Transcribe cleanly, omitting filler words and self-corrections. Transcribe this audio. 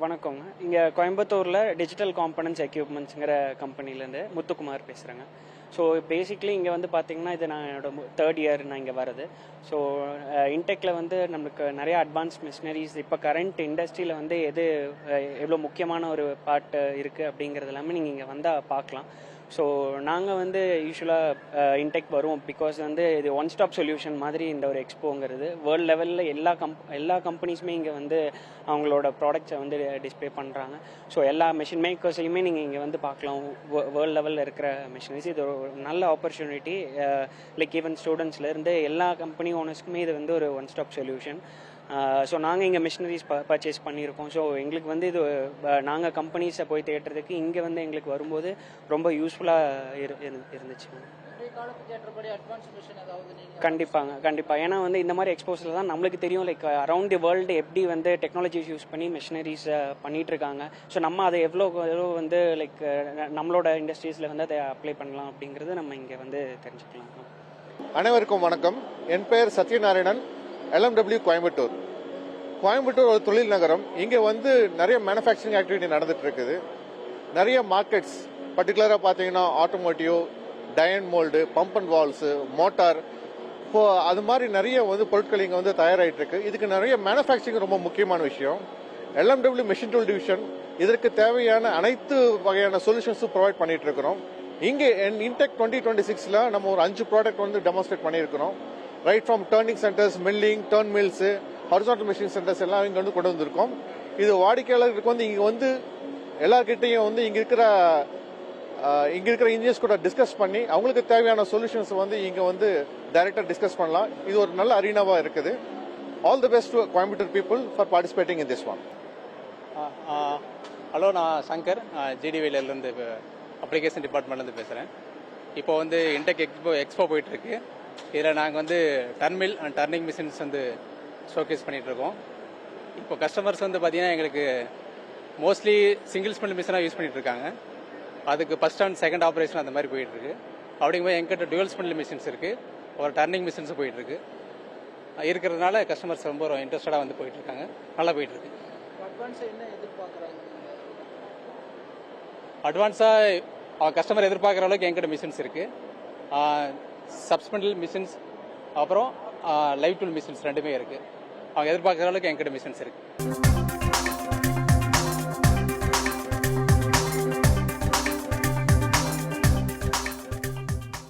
வணக்கங்க. இங்கே கோயம்புத்தூரில் டிஜிட்டல் காம்பனன்ட்ஸ் எக்யூப்மெண்ட்ஸுங்கிற கம்பெனிலேருந்து முத்துக்குமார் பேசுகிறேங்க. ஸோ பேசிக்லி இங்கே வந்து பார்த்தீங்கன்னா இது நான் என்னோட தேர்ட் இயர் நான் இங்கே வரது. ஸோ இன்டெக்கில் வந்து நம்மளுக்கு நிறைய அட்வான்ஸ் மிஷினரிஸ் இப்போ கரண்ட் இண்டஸ்ட்ரியில் வந்து எவ்வளோ முக்கியமான ஒரு பார்ட் இருக்குது அப்படிங்கிறது எல்லாமே நீங்கள் இங்கே வந்தால் பார்க்கலாம். ஸோ நாங்கள் வந்து யூஸ்வலாக இன்டெக் வருவோம் பிகாஸ் வந்து இது ஒன் ஸ்டாப் சொல்யூஷன் மாதிரி இந்த ஒரு எக்ஸ்போங்கிறது வேர்ல்டு லெவலில் எல்லா கம்பெனிஸுமே இங்கே வந்து அவங்களோட ப்ராடக்ட்ஸை வந்து டிஸ்பிளே பண்ணுறாங்க. ஸோ எல்லா மிஷின் மேக்கர்ஸையுமே நீங்கள் இங்கே வந்து பார்க்கலாம். வேர்ல்டு லெவலில் இருக்கிற மிஷினரிஸ் இது ஒரு நல்ல ஆப்பர்ச்சுனிட்டி. லைக் ஈவன் ஸ்டூடெண்ட்ஸ்லேருந்து எல்லா கம்பெனி ஓனர்ஸ்க்குமே இது வந்து ஒரு ஒன் ஸ்டாப் சொல்யூஷன். ஸோ நாங்கள் இங்கே மிஷினரிஸ் பர்ச்சேஸ் பண்ணியிருக்கோம். ஸோ எங்களுக்கு வந்து இது நாங்கள் கம்பெனிஸை போய் தேடுறதுக்கு இங்கே வந்து எங்களுக்கு வரும்போது ரொம்ப யூஸ்ஃபுல்லாக இருந்துச்சு. கண்டிப்பாக. ஏன்னா வந்து இந்த மாதிரி எக்ஸ்போஸில் தான் நம்மளுக்கு தெரியும் லைக் அரௌண்ட் தி வேர்ல்டு எப்படி வந்து டெக்னாலஜிஸ் யூஸ் பண்ணி மிஷினரிஸ் பண்ணிட்டு இருக்காங்க. ஸோ நம்ம அதை எவ்வளோ வந்து லைக் நம்மளோட இண்டஸ்ட்ரீஸில் வந்து அதை அப்ளை பண்ணலாம் அப்படிங்கிறது நம்ம இங்கே வந்து தெரிஞ்சுக்கலாம். அனைவருக்கும் வணக்கம். என் பெயர் சத்யநாராயணன், LMW கோயம்புத்தூர் ஒரு தொழில் நகரம். இங்கே வந்து நிறைய மேனுஃபேக்சரிங் ஆக்டிவிட்டி நடந்துட்டு இருக்குது. நிறைய மார்க்கெட்ஸ் பர்டிகுலராக பார்த்தீங்கன்னா automotive, die and mould, pump and valves, motor, இப்போ அது மாதிரி நிறைய வந்து பொருட்கள் இங்கே வந்து தயாராகிட்டு இருக்கு. இதுக்கு நிறைய மேனுஃபேக்சரிங் ரொம்ப முக்கியமான விஷயம். LMW மெஷின் டூல் டிவிஷன் இதற்கு தேவையான அனைத்து வகையான சொல்யூஷன்ஸும் ப்ரொவைட் பண்ணிட்டு இருக்கிறோம். இங்கே இன்டெக் 2026 நம்ம ஒரு 5 ப்ராடக்ட் வந்து டெமான்ஸ்ட்ரேட் பண்ணியிருக்கிறோம். Right from turning centres, milling, turn mills, horizontal machine centres எல்லாம் இங்கே வந்து கொண்டு வந்திருக்கோம். இது வாடிக்கையாளருக்கு வந்து இங்கே வந்து எல்லார்கிட்டையும் வந்து இங்கே இருக்கிற இன்ஜினியர்ஸ் கூட டிஸ்கஸ் பண்ணி அவங்களுக்கு தேவையான சொல்யூஷன்ஸ் வந்து இங்கே வந்து டைரக்டாக டிஸ்கஸ் பண்ணலாம். இது ஒரு நல்ல அரீனாவாக இருக்குது. All the best to Coimbatore people for participating in this one. Hello, நான் சங்கர், ஜிடிவிலேருந்து அப்ளிகேஷன் டிபார்ட்மெண்ட்லேருந்து பேசுகிறேன். இப்போ வந்து இன்டெக் எக்ஸ்போ போயிட்டுருக்கு. இதில் நாங்கள் வந்து டர்மில் அண்ட் டர்னிங் மிஷின்ஸ் வந்து ஷோகேஸ் பண்ணிகிட்ருக்கோம். இப்போ கஸ்டமர்ஸ் வந்து பார்த்தீங்கன்னா எங்களுக்கு மோஸ்ட்லி சிங்கிள் ஸ்பிண்டில் மிஷினாக யூஸ் பண்ணிகிட்ருக்காங்க. அதுக்கு ஃபர்ஸ்ட் அண்ட் செகண்ட் ஆப்ரேஷன் அந்த மாதிரி போயிட்டுருக்கு. அப்படிங்கும்போது எங்கிட்ட டுவல் ஸ்பிண்டில் மிஷின்ஸ் இருக்குது, ஒரு டர்னிங் மிஷின்ஸ் போயிட்டுருக்கு. இருக்கிறதுனால கஸ்டமர்ஸ் ரொம்ப இன்ட்ரெஸ்டடாக வந்து போயிட்டுருக்காங்க. நல்லா போயிட்டுருக்கு. அட்வான்ஸாக கஸ்டமர் எதிர்பார்க்குற அளவுக்கு எங்கிட்ட மிஷின்ஸ் இருக்குது. சப்ஸ்பெண்டல் மிஷின்ஸ் அப்புறம் லைவ் டூல் மிஷின்ஸ் ரெண்டுமே இருக்குது. அவங்க எதிர்பார்க்குற அளவுக்கு எங்கிட்ட மிஷின்ஸ் இருக்குது.